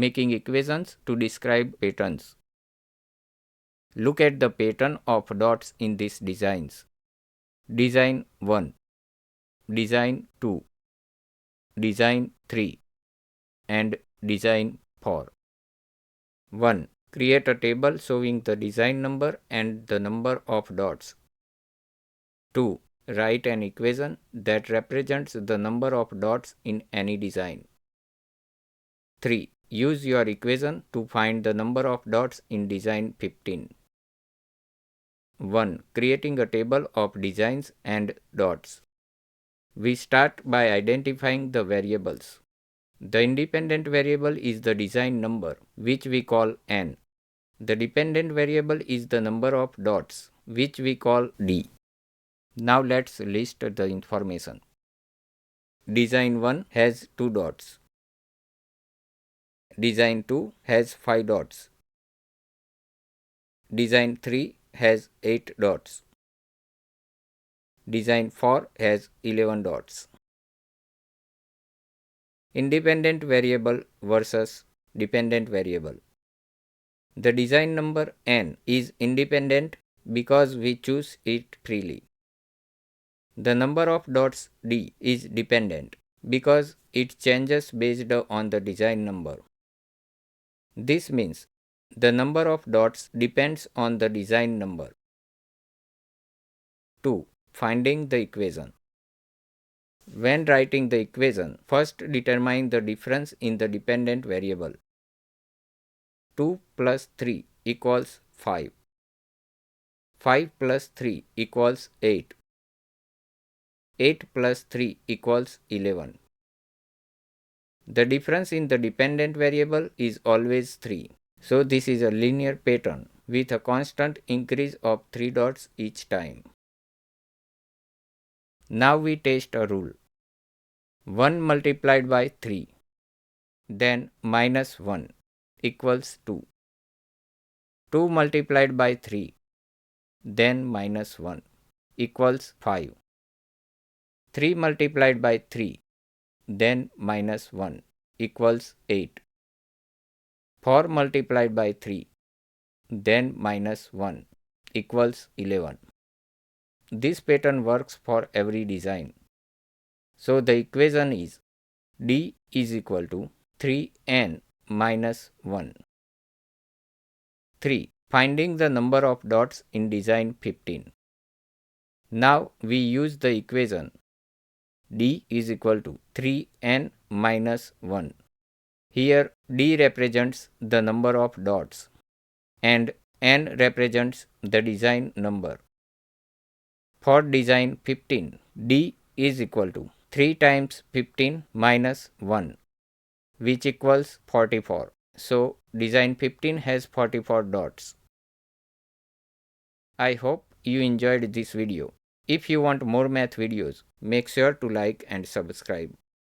making equations to describe patterns. Look at the pattern of dots in these designs. Design 1, Design 2, Design 3, and Design 4. 1. Create a table showing the design number and the number of dots. 2. Write an equation that represents the number of dots in any design. 3. Use your equation to find the number of dots in design 15. 1. Creating a table of designs and dots. We start by identifying the variables. The independent variable is the design number, which we call n. The dependent variable is the number of dots, which we call d. Now let's list the information. Design 1 has 2 dots. Design 2 has 5 dots. Design 3 has 8 dots. Design 4 has 11 dots. Independent variable versus dependent variable. The design number n is independent because we choose it freely. The number of dots d is dependent because it changes based on the design number. This means the number of dots depends on the design number. 2. Finding the equation. When writing the equation, first determine the difference in the dependent variable. 2 plus 3 equals 5. 5 plus 3 equals 8. 8 plus 3 equals 11. The difference in the dependent variable is always 3. So this is a linear pattern with a constant increase of 3 dots each time. Now we test a rule. 1 multiplied by 3, then minus 1 equals 2. 2 multiplied by 3, then minus 1 equals 5. 3 multiplied by 3, then minus 1 equals 8. 4 multiplied by 3, then minus 1 equals 11. This pattern works for every design. So the equation is d is equal to 3n minus 1. 3. Finding the number of dots in design 15. Now we use the equation d is equal to 3n minus 1. Here d represents the number of dots and n represents the design number. For design 15, d is equal to 3 times 15 minus 1, which equals 44. So design 15 has 44 dots. I hope you enjoyed this video. If you want more math videos, make sure to like and subscribe.